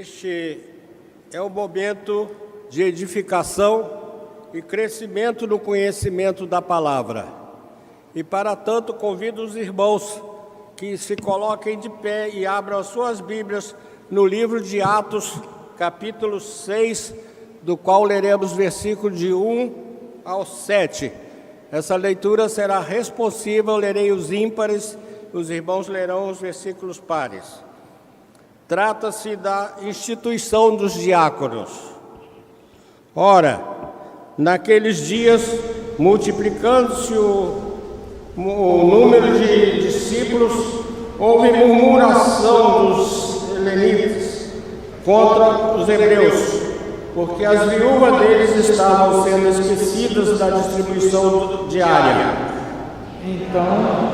Este é o momento de edificação e crescimento no conhecimento da palavra. E para tanto convido os irmãos que se coloquem de pé e abram as suas Bíblias no livro de Atos, capítulo 6, do qual leremos versículos de 1 ao 7. Essa leitura será responsiva, eu lerei os ímpares, os irmãos lerão os versículos pares. Trata-se da instituição dos diáconos. Ora, naqueles dias, multiplicando-se o número de discípulos, houve murmuração dos helenitas contra os hebreus, porque as viúvas deles estavam sendo esquecidas da distribuição diária. Então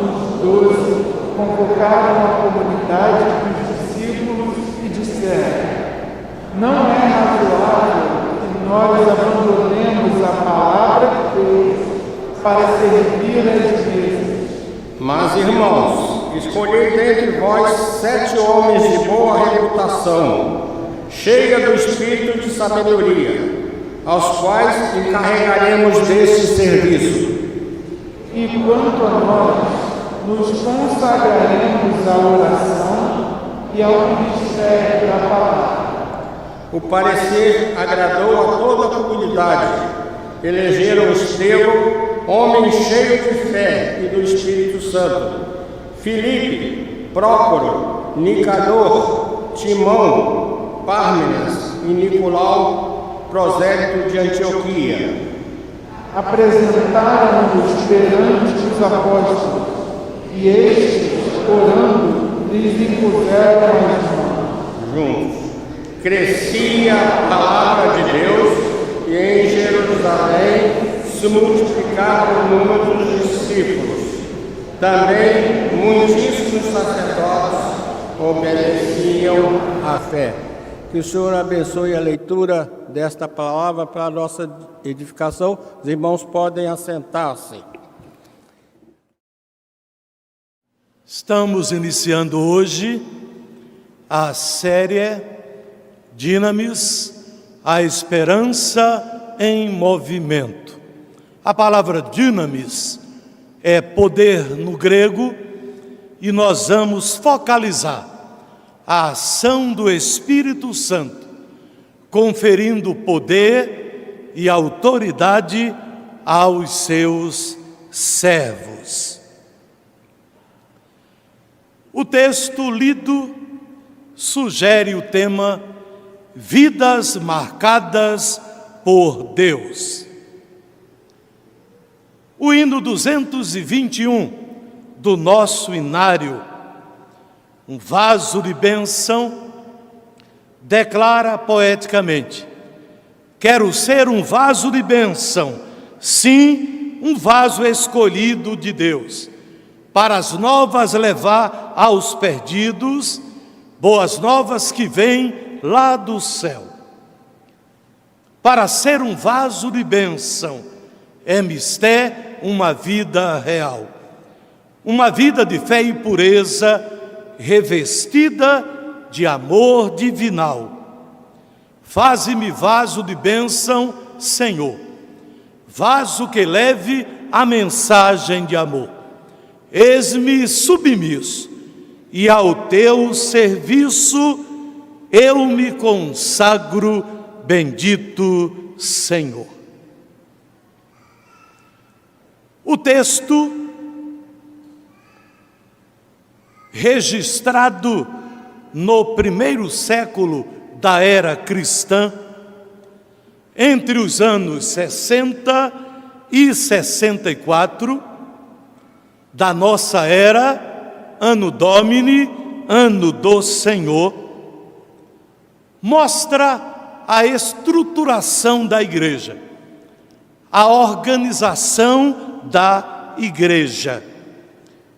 os 12 convocaram a comunidade dos discípulos e disseram: não é razoável que nós abandonemos a palavra de Deus para servir às mesas. Mas, irmãos, escolhei dentre vós 7 homens de boa reputação, cheia do espírito de sabedoria, aos quais encarregaremos deste serviço. E quanto a nós, nos consagraremos à oração e ao ministério da palavra. O parecer agradou a toda a comunidade. Elegeram Estevão, homem cheio de fé e do Espírito Santo, Filipe, Prócoro, Nicador, Timão, Pármenas e Nicolau, prosélito de Antioquia. Apresentaram-nos perante os apóstolos, e estes, orando, lhes impuseram as mãos. Juntos. Crescia a palavra de Deus, e em Jerusalém se multiplicava o número dos discípulos. Também muitíssimos sacerdotes obedeciam à fé. Que o Senhor abençoe a leitura desta palavra para a nossa edificação. Os irmãos podem assentar-se. Estamos iniciando hoje a série Dinamis, a esperança em movimento. A palavra dinamis é poder no grego e nós vamos focalizar a ação do Espírito Santo, conferindo poder e autoridade aos seus servos. O texto lido sugere o tema Vidas marcadas por Deus. O hino 221 do nosso inário, um vaso de bênção, declara poeticamente: quero ser um vaso de bênção, sim, um vaso escolhido de Deus, para as novas levar aos perdidos, boas novas que vêm lá do céu. Para ser um vaso de bênção, é mister uma vida real, uma vida de fé e pureza, revestida de amor divinal. Faze-me vaso de bênção, Senhor, vaso que leve a mensagem de amor. Eis-me submisso, e ao teu serviço eu me consagro, bendito Senhor. O texto registrado no primeiro século da era cristã, entre os anos 60 e 64 da nossa era, Anno Domini, ano do Senhor, mostra a estruturação da igreja, a organização da igreja.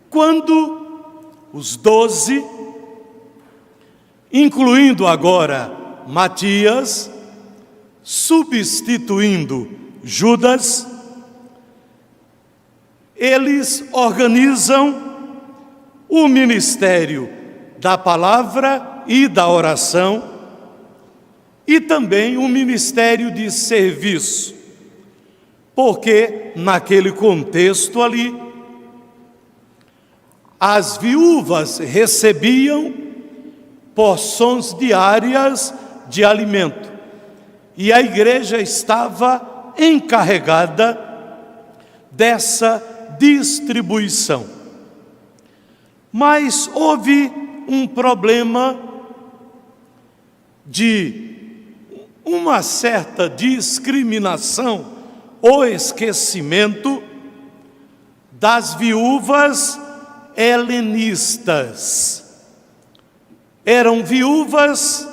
Quando os 12, incluindo agora Matias, substituindo Judas, eles organizam o ministério da palavra e da oração, e também um ministério de serviço, porque naquele contexto ali, as viúvas recebiam porções diárias de alimento, e a igreja estava encarregada dessa distribuição. Mas houve um problema de uma certa discriminação ou esquecimento das viúvas helenistas. Eram viúvas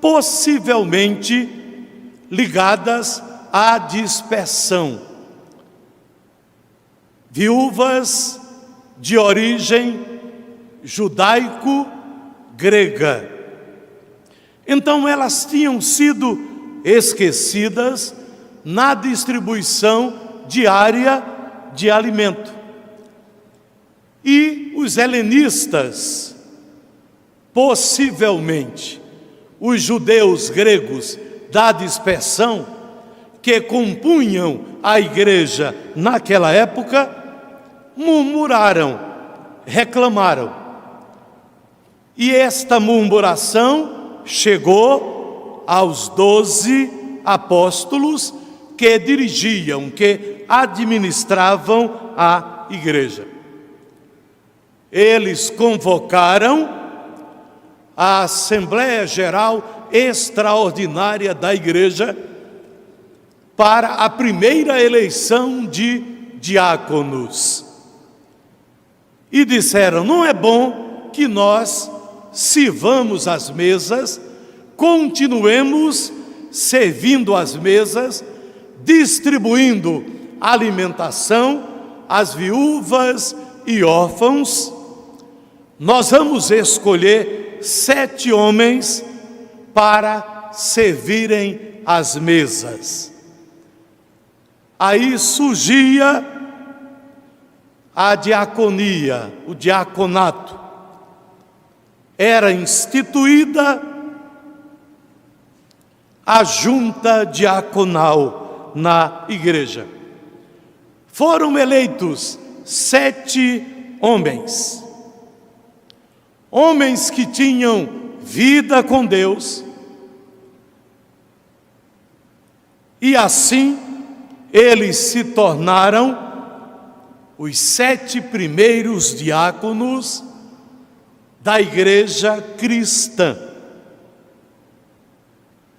possivelmente ligadas à dispersão, viúvas de origem judaico-grega. Então elas tinham sido esquecidas na distribuição diária de alimento. E os helenistas, possivelmente os judeus gregos da dispersão, que compunham a igreja naquela época, murmuraram, reclamaram. E esta murmuração chegou aos 12 apóstolos que dirigiam, que administravam a igreja. Eles convocaram a Assembleia Geral Extraordinária da igreja para a primeira eleição de diáconos. E disseram: não é bom que nós sirvamos as mesas, continuemos servindo as mesas, distribuindo alimentação às viúvas e órfãos. Nós vamos escolher 7 homens para servirem as mesas. Aí surgia a diaconia, o diaconato. Era instituída a junta diaconal na igreja. Foram eleitos 7 homens. Homens que tinham vida com Deus. E assim eles se tornaram os 7 primeiros diáconos da igreja cristã.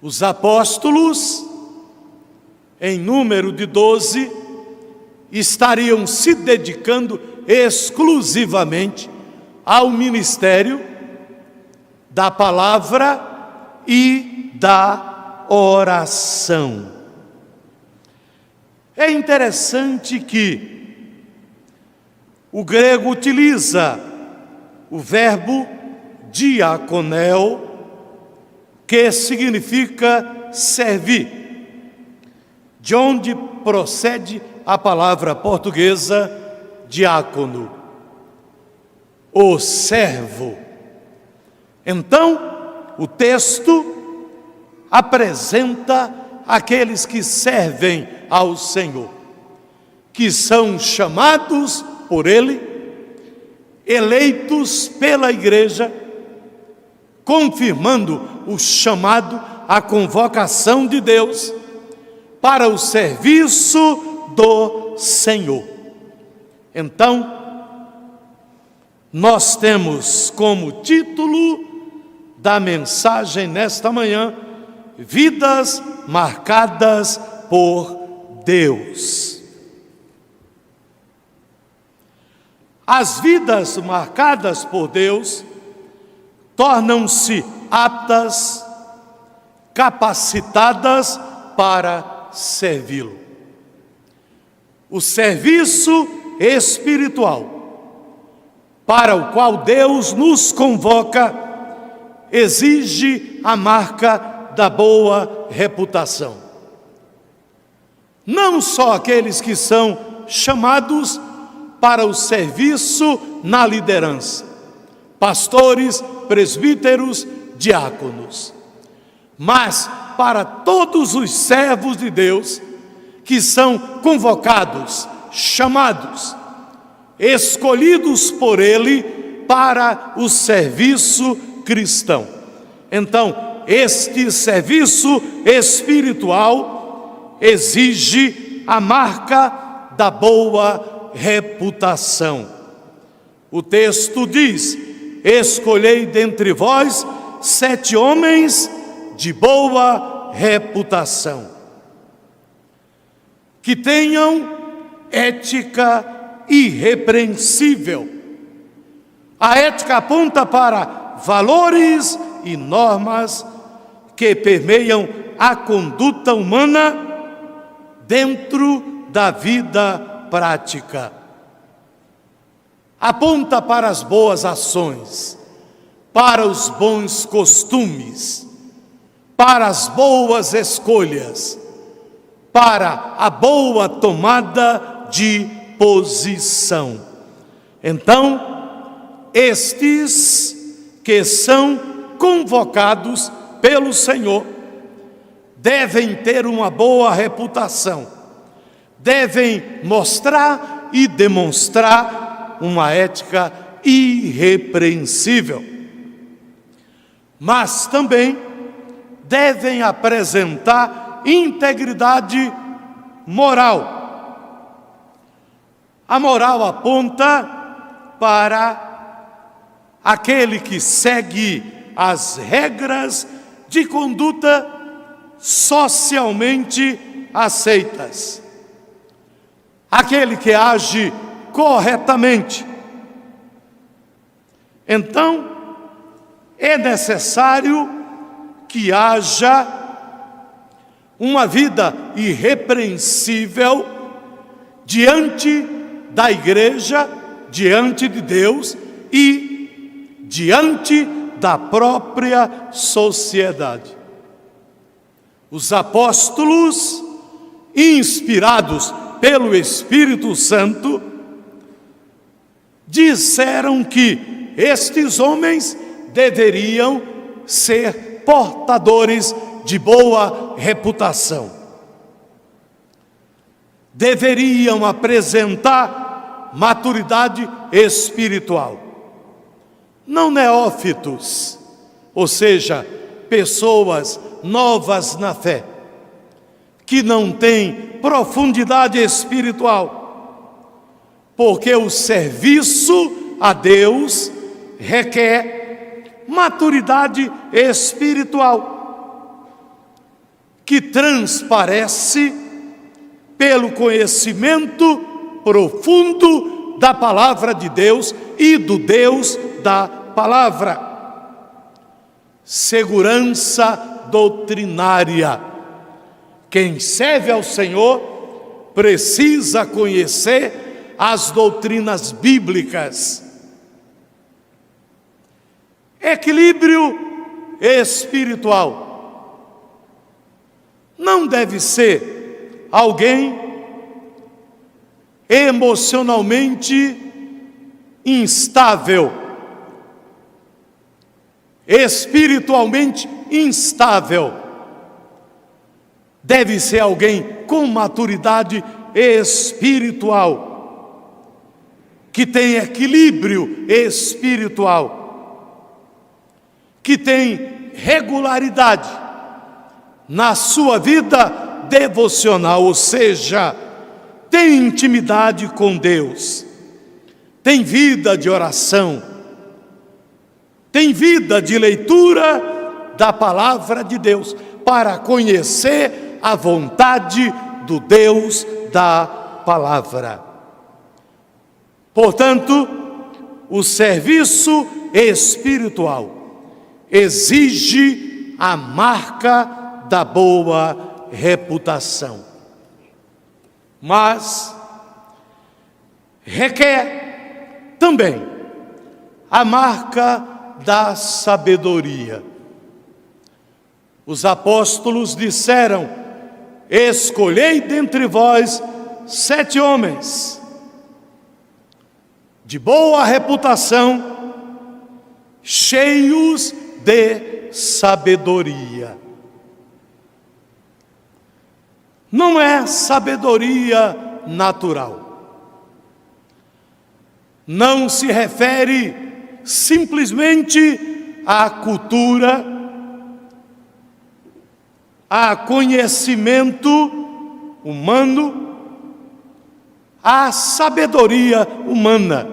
Os apóstolos, em número de 12, estariam se dedicando exclusivamente ao ministério da palavra e da oração. É interessante que o grego utiliza o verbo diaconel, que significa servir, de onde procede a palavra portuguesa diácono, o servo. Então, o texto apresenta aqueles que servem ao Senhor, que são chamados por Ele, eleitos pela igreja, confirmando o chamado, a convocação de Deus para o serviço do Senhor. Então, nós temos como título da mensagem nesta manhã: vidas marcadas por Deus. As vidas marcadas por Deus tornam-se aptas, capacitadas para servi-lo. O serviço espiritual para o qual Deus nos convoca exige a marca da boa reputação. Não só aqueles que são chamados para o serviço na liderança, pastores, presbíteros, diáconos, mas para todos os servos de Deus que são convocados, chamados, escolhidos por Ele para o serviço cristão. Então, este serviço espiritual exige a marca da boa reputação. O texto diz: escolhei dentre vós 7 homens de boa reputação, que tenham ética irrepreensível. A ética aponta para valores e normas que permeiam a conduta humana dentro da vida prática. Aponta para as boas ações, para os bons costumes, para as boas escolhas, para a boa tomada de posição. Então, estes que são convocados pelo Senhor devem ter uma boa reputação, devem mostrar e demonstrar uma ética irrepreensível, mas também devem apresentar integridade moral. A moral aponta para aquele que segue as regras de conduta socialmente aceitas, aquele que age corretamente. Então, é necessário que haja uma vida irrepreensível diante da igreja, diante de Deus e diante da própria sociedade. Os apóstolos, inspirados pelo Espírito Santo, disseram que estes homens deveriam ser portadores de boa reputação. Deveriam apresentar maturidade espiritual. Não neófitos, ou seja, pessoas novas na fé, que não têm profundidade espiritual, porque o serviço a Deus requer maturidade espiritual, que transparece pelo conhecimento profundo da palavra de Deus e do Deus da palavra. Segurança doutrinária. Quem serve ao Senhor precisa conhecer as doutrinas bíblicas. Equilíbrio espiritual. Não deve ser alguém emocionalmente instável, espiritualmente instável. Deve ser alguém com maturidade espiritual, que tem equilíbrio espiritual, que tem regularidade na sua vida devocional, ou seja, tem intimidade com Deus, tem vida de oração, tem vida de leitura da palavra de Deus, para conhecer a vontade do Deus da palavra. Portanto, o serviço espiritual exige a marca da boa reputação, mas requer também a marca da sabedoria. Os apóstolos disseram: escolhei dentre vós 7 homens de boa reputação, cheios de sabedoria. não é sabedoria natural. Não se refere simplesmente à cultura, a conhecimento humano, a sabedoria humana.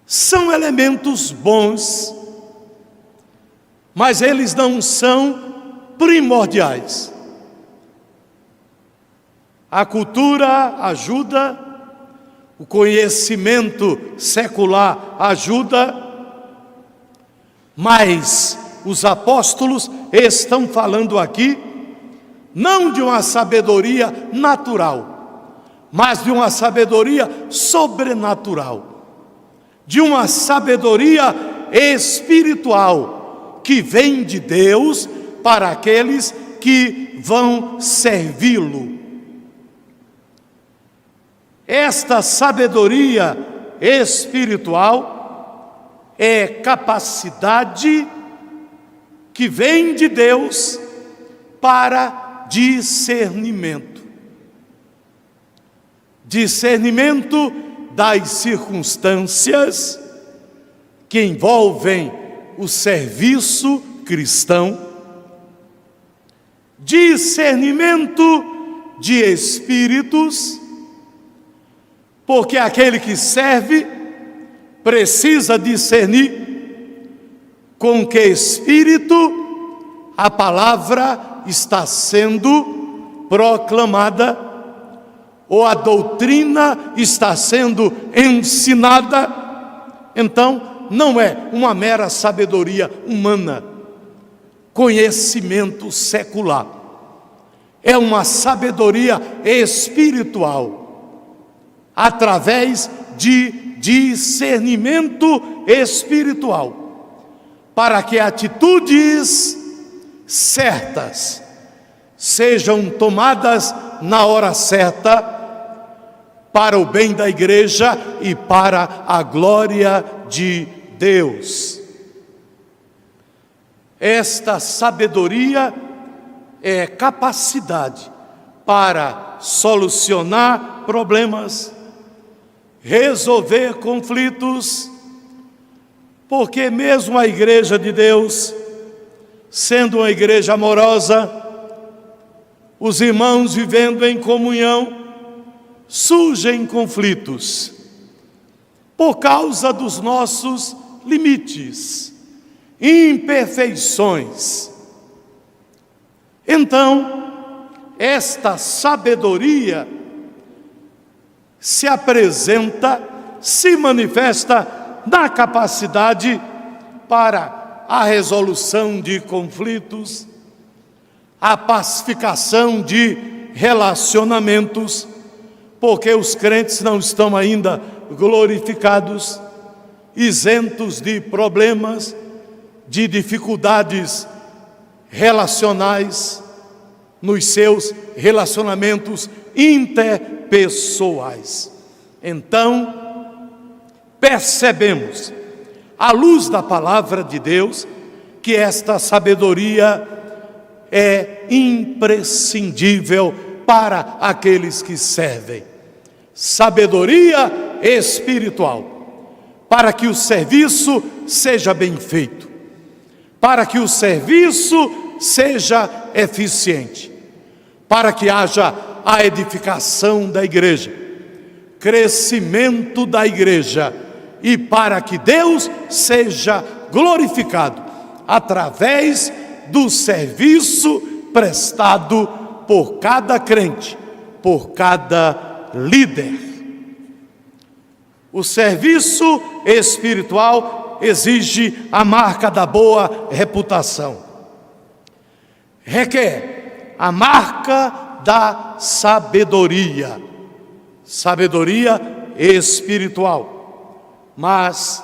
São elementos bons, mas eles não são primordiais. A cultura ajuda, o conhecimento secular ajuda, mas os apóstolos estão falando aqui não de uma sabedoria natural, mas de uma sabedoria sobrenatural, de uma sabedoria espiritual que vem de Deus para aqueles que vão servi-lo. Esta sabedoria espiritual é capacidade que vem de Deus para discernimento. Discernimento das circunstâncias que envolvem o serviço cristão. Discernimento de espíritos, porque aquele que serve precisa discernir com que espírito a palavra está sendo proclamada, ou a doutrina está sendo ensinada. Então, não é uma mera sabedoria humana, conhecimento secular. É uma sabedoria espiritual, através de discernimento espiritual, para que atitudes certas sejam tomadas na hora certa, para o bem da igreja e para a glória de Deus. Esta sabedoria é capacidade para solucionar problemas, resolver conflitos, porque mesmo a igreja de Deus, sendo uma igreja amorosa, os irmãos vivendo em comunhão, surgem conflitos por causa dos nossos limites, imperfeições. Então, esta sabedoria se apresenta, se manifesta na capacidade para a resolução de conflitos, a pacificação de relacionamentos, porque os crentes não estão ainda glorificados, isentos de problemas, de dificuldades relacionais nos seus relacionamentos interpessoais. Então, percebemos, à luz da palavra de Deus, que esta sabedoria é imprescindível para aqueles que servem. Sabedoria espiritual, para que o serviço seja bem feito, para que o serviço seja eficiente, para que haja a edificação da igreja, crescimento da igreja, e para que Deus seja glorificado através do serviço prestado por cada crente, por cada líder. O serviço espiritual exige a marca da boa reputação. Requer a marca da sabedoria, sabedoria espiritual, mas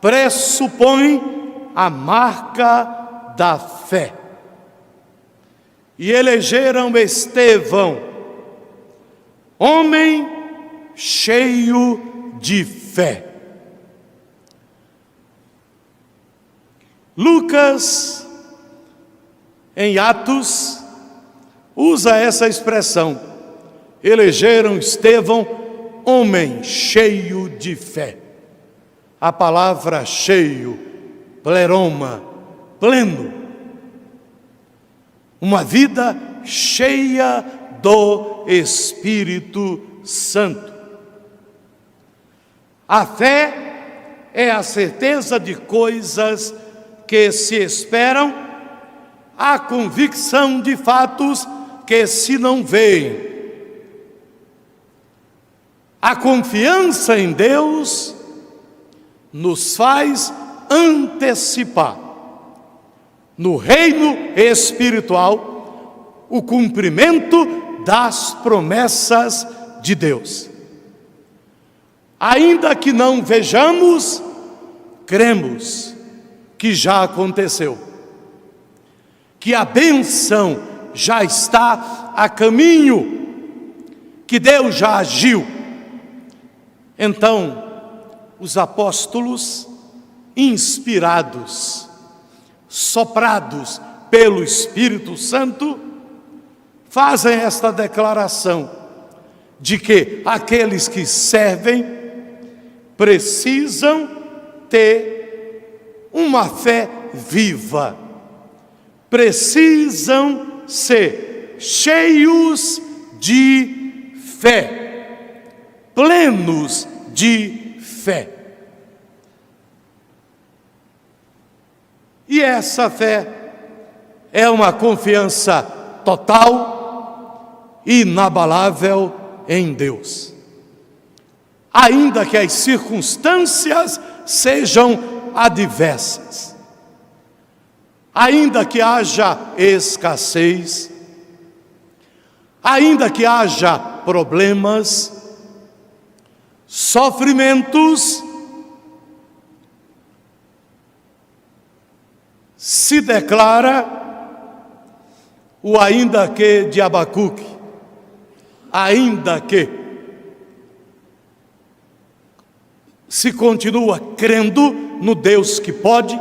pressupõe a marca da fé. E elegeram Estevão, homem cheio de fé. Lucas, em Atos, usa essa expressão: elegeram Estevão, homem cheio de fé. A palavra cheio, pleroma, pleno. Uma vida cheia do Espírito Santo. A fé é a certeza de coisas que se esperam, a convicção de fatos que se não veem. A confiança em Deus nos faz antecipar, no reino espiritual, o cumprimento das promessas de Deus. Ainda que não vejamos, cremos que já aconteceu, que a bênção já está a caminho, que Deus já agiu. Então, os apóstolos, inspirados, soprados pelo Espírito Santo, fazem esta declaração de que aqueles que servem precisam ter uma fé viva, precisam ser cheios de fé, plenos de fé. E essa fé é uma confiança total, inabalável em Deus. Ainda que as circunstâncias sejam adversas, ainda que haja escassez, ainda que haja problemas, sofrimentos, se declara o ainda que de Abacuque, ainda que se continua crendo no Deus que pode,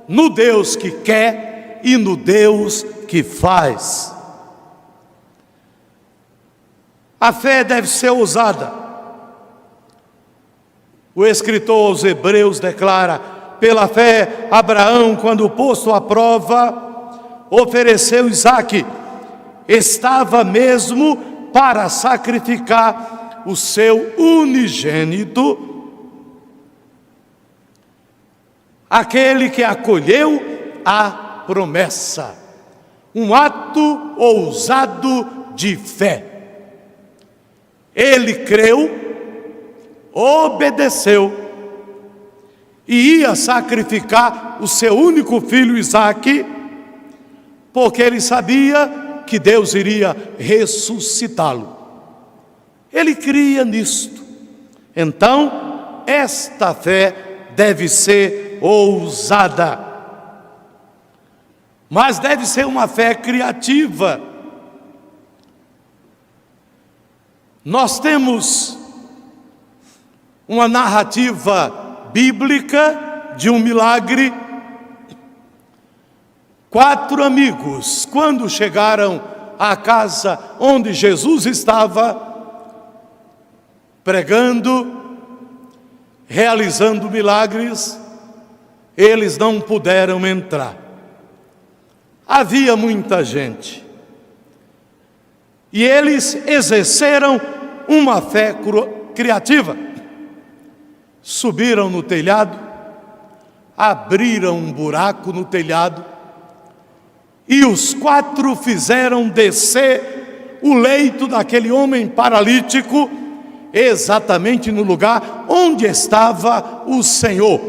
no Deus que quer e no Deus que faz. A fé deve ser ousada. O escritor aos Hebreus declara: pela fé, Abraão, quando posto à prova, ofereceu Isaque. Estava mesmo para sacrificar o seu unigênito, aquele que acolheu a promessa. Um ato ousado de fé. Ele creu, obedeceu e ia sacrificar o seu único filho Isaque, porque ele sabia que Deus iria ressuscitá-lo. Ele cria nisto. Então, esta fé deve ser ousada, mas deve ser uma fé criativa. Nós temos uma narrativa bíblica de um milagre. 4 amigos, quando chegaram à casa onde Jesus estava pregando, realizando milagres, eles não puderam entrar. Havia muita gente. E eles exerceram uma fé criativa. Subiram no telhado, abriram um buraco no telhado, e os 4 fizeram descer o leito daquele homem paralítico, exatamente no lugar onde estava o Senhor.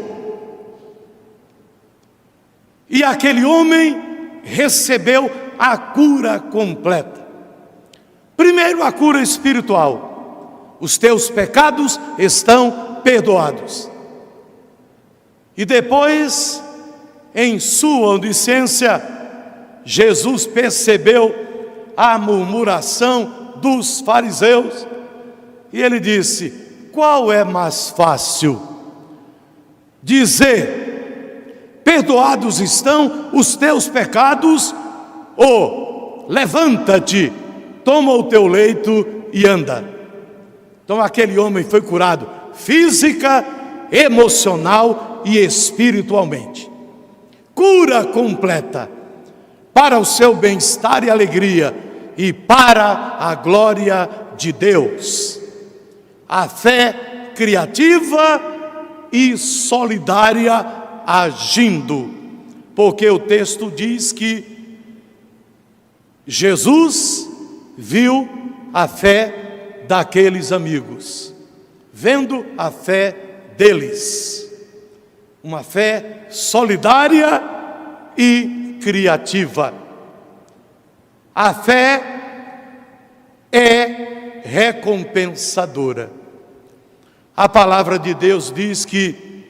E aquele homem recebeu a cura completa. Primeiro, a cura espiritual. Os teus pecados estão perdoados. E depois, em sua onisciência, Jesus percebeu a murmuração dos fariseus e ele disse: qual é mais fácil? Dizer, perdoados estão os teus pecados, ou levanta-te, toma o teu leito e anda. Então aquele homem foi curado física, emocional e espiritualmente. Cura completa para o seu bem-estar e alegria e para a glória de Deus. A fé criativa e solidária agindo, porque o texto diz que Jesus viu a fé daqueles amigos, vendo a fé deles, uma fé solidária e criativa. A fé é recompensadora. A palavra de Deus diz que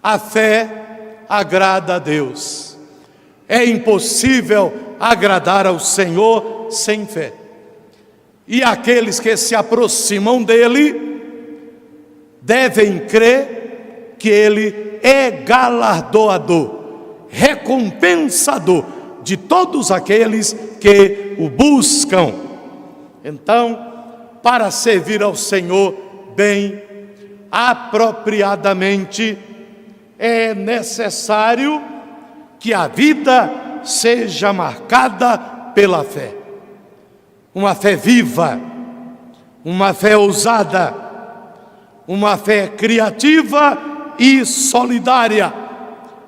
a fé agrada a Deus. É impossível agradar ao Senhor sem fé. E aqueles que se aproximam dele devem crer que ele é galardoador, recompensador de todos aqueles que o buscam. Então, para servir ao Senhor bem, apropriadamente, é necessário que a vida seja marcada pela fé. Uma fé viva, uma fé ousada, uma fé criativa e solidária,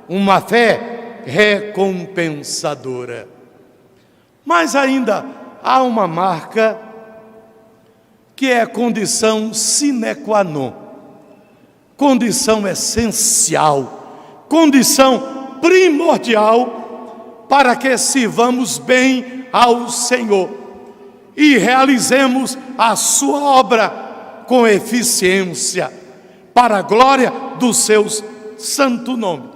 uma fé recompensadora. Mas ainda há uma marca que é condição sine qua non, condição essencial, condição primordial para que sirvamos bem ao Senhor e realizemos a sua obra com eficiência, para a glória do seu santo nome.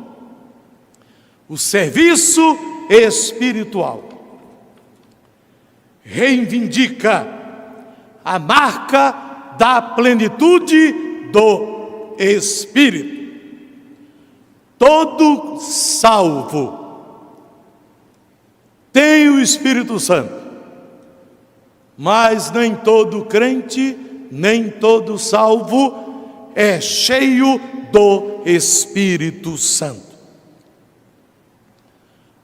O serviço espiritual reivindica a marca da plenitude do Espírito. Todo salvo tem o Espírito Santo, mas nem todo crente, nem todo salvo é cheio do Espírito Santo.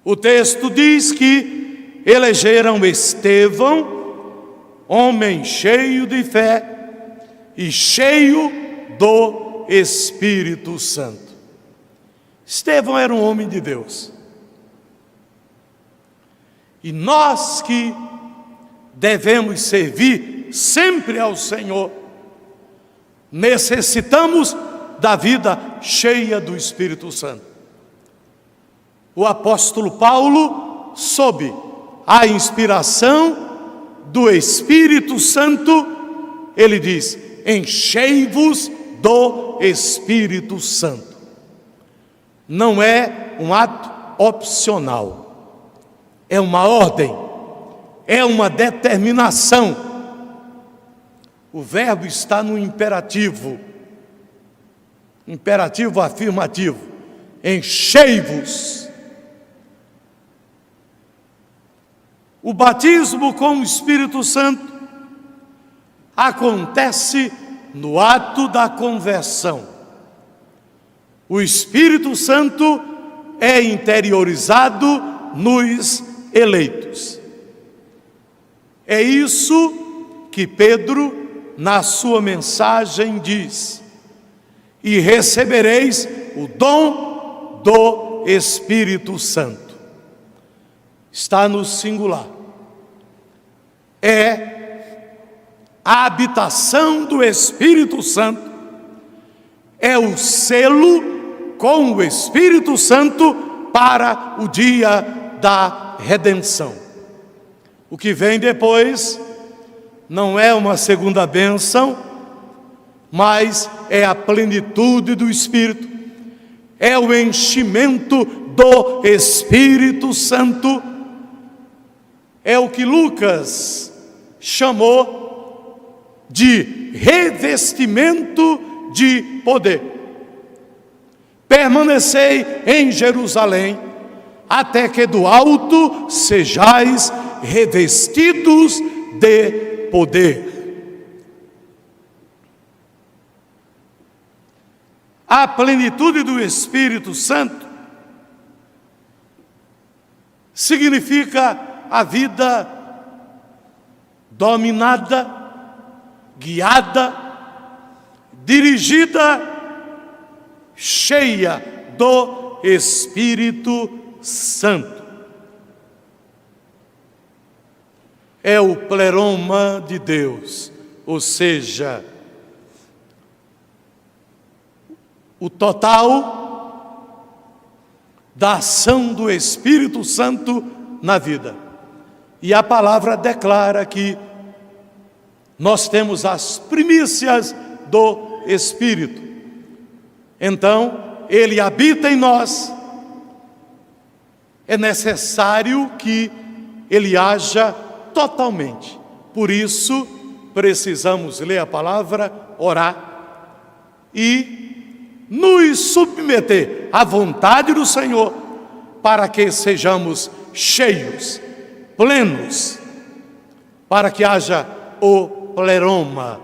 O texto diz que elegeram Estevão, homem cheio de fé e cheio do Espírito Santo. Estevão era um homem de Deus. E nós que devemos servir sempre ao Senhor, necessitamos da vida cheia do Espírito Santo. O apóstolo Paulo, sob a inspiração do Espírito Santo, ele diz: enchei-vos do Espírito Santo. Não é um ato opcional, é uma ordem, é uma determinação. O verbo está no imperativo, imperativo afirmativo: enchei-vos. O batismo com o Espírito Santo acontece no ato da conversão. O Espírito Santo é interiorizado nos eleitos. É isso que Pedro, na sua mensagem, diz: e recebereis o dom do Espírito Santo. Está no singular. É a habitação do Espírito Santo, é o selo com o Espírito Santo para o dia da redenção. O que vem depois não é uma segunda bênção, mas é a plenitude do Espírito, é o enchimento do Espírito Santo, é o que Lucas chamou de revestimento de poder. Permanecei em Jerusalém, até que do alto sejais revestidos de poder. A plenitude do Espírito Santo significa a vida dominada, guiada, dirigida, cheia do Espírito Santo. É o pleroma de Deus, ou seja, o total da ação do Espírito Santo na vida. E a palavra declara que nós temos as primícias do Espírito. Então, Ele habita em nós. É necessário que Ele haja totalmente. Por isso, precisamos ler a palavra, orar e nos submeter à vontade do Senhor, para que sejamos cheios, plenos, para que haja o pleroma,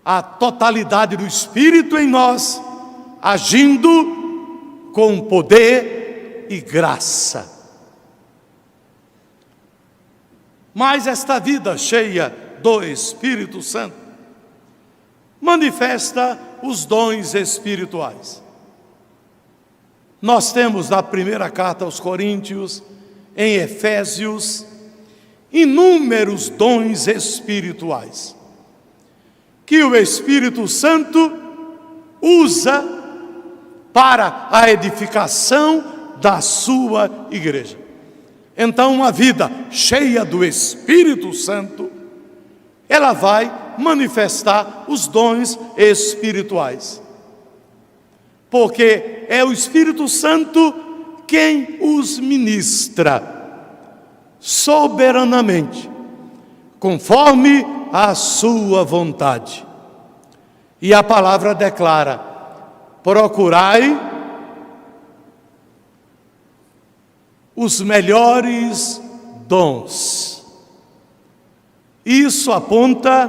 a totalidade do Espírito em nós, agindo com poder e graça. Mas esta vida cheia do Espírito Santo manifesta os dons espirituais. Nós temos na primeira carta aos Coríntios, em Efésios, inúmeros dons espirituais que o Espírito Santo usa para a edificação da sua igreja. Então, uma vida cheia do Espírito Santo, ela vai manifestar os dons espirituais. Porque é o Espírito Santo quem os ministra soberanamente, conforme a sua vontade. E a palavra declara: procurai os melhores dons. Isso aponta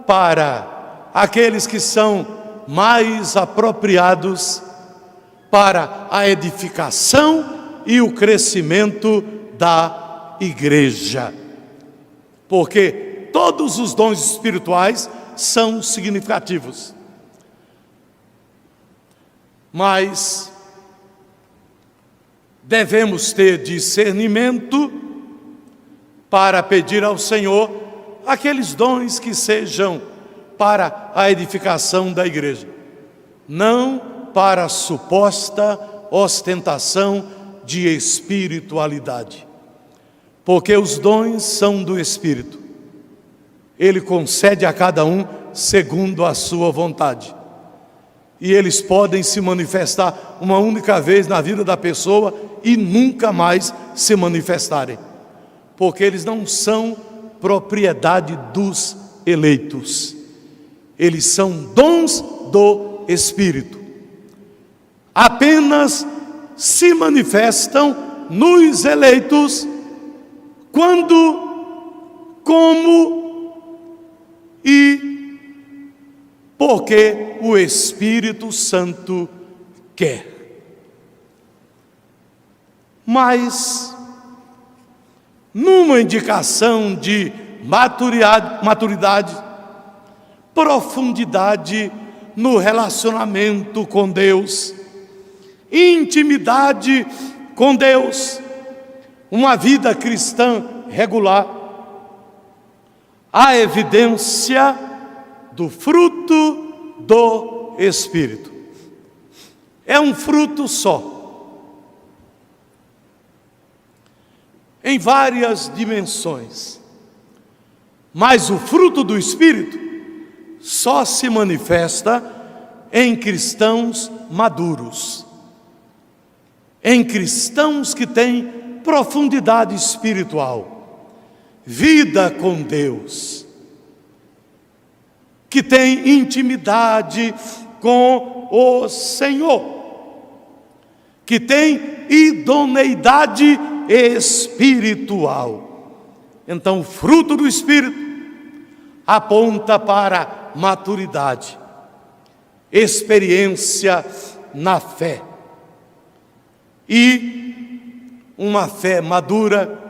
para aqueles que são mais apropriados para a edificação e o crescimento da igreja. Porque todos os dons espirituais são significativos. Mas devemos ter discernimento para pedir ao Senhor aqueles dons que sejam para a edificação da igreja, não para a suposta ostentação de espiritualidade. Porque os dons são do Espírito. Ele concede a cada um segundo a sua vontade. E eles podem se manifestar uma única vez na vida da pessoa e nunca mais se manifestarem. Porque eles não são propriedade dos eleitos. Eles são dons do Espírito. Apenas se manifestam nos eleitos quando, como e porque o Espírito Santo quer. Mas, numa indicação de maturidade, profundidade no relacionamento com Deus, intimidade com Deus, uma vida cristã regular, a evidência do fruto do Espírito. É um fruto só, em várias dimensões, mas o fruto do Espírito só se manifesta em cristãos maduros, em cristãos que têm profundidade espiritual, vida com Deus, que têm intimidade com o Senhor, que tem idoneidade espiritual. Então, o fruto do Espírito aponta para maturidade, experiência na fé. E uma fé madura,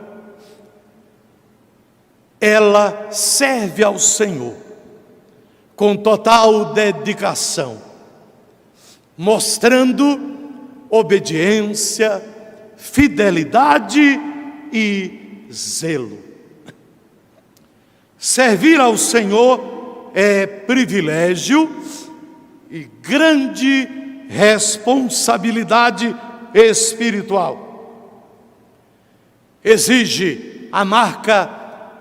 ela serve ao Senhor com total dedicação, mostrando obediência, fidelidade e zelo. Servir ao Senhor é privilégio e grande responsabilidade espiritual. Exige a marca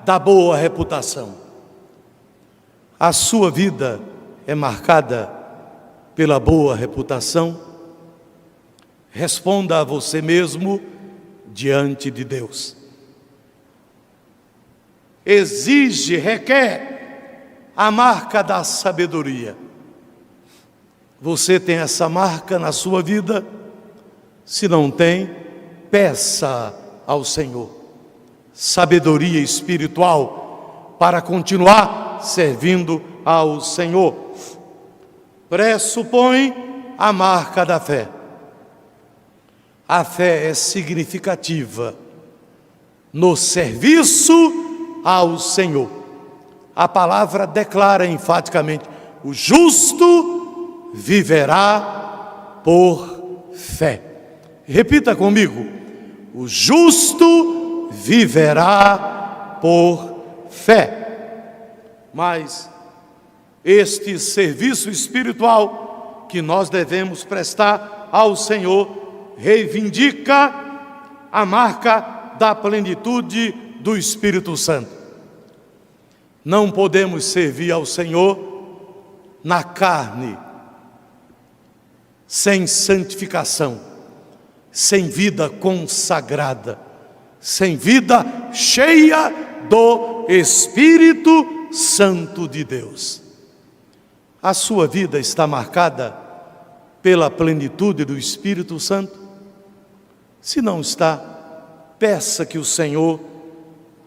da boa reputação. A sua vida é marcada pela boa reputação? Responda a você mesmo diante de Deus. Exige, requer a marca da sabedoria. Você tem essa marca na sua vida? Se não tem, peça ao Senhor sabedoria espiritual para continuar servindo ao Senhor. Pressupõe a marca da fé. A fé é significativa no serviço ao Senhor. A palavra declara enfaticamente: o justo viverá por fé. Repita comigo: o justo viverá por fé. Mas este serviço espiritual que nós devemos prestar ao Senhor reivindica a marca da plenitude do Espírito Santo. Não podemos servir ao Senhor na carne, sem santificação, sem vida consagrada, sem vida cheia do Espírito Santo de Deus. A sua vida está marcada pela plenitude do Espírito Santo? Se não está, peça que o Senhor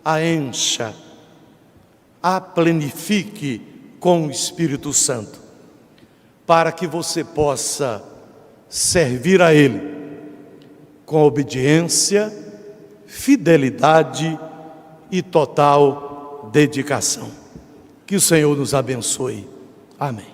a encha, a plenifique com o Espírito Santo, para que você possa servir a Ele com obediência, fidelidade e total dedicação. Que o Senhor nos abençoe. Amém.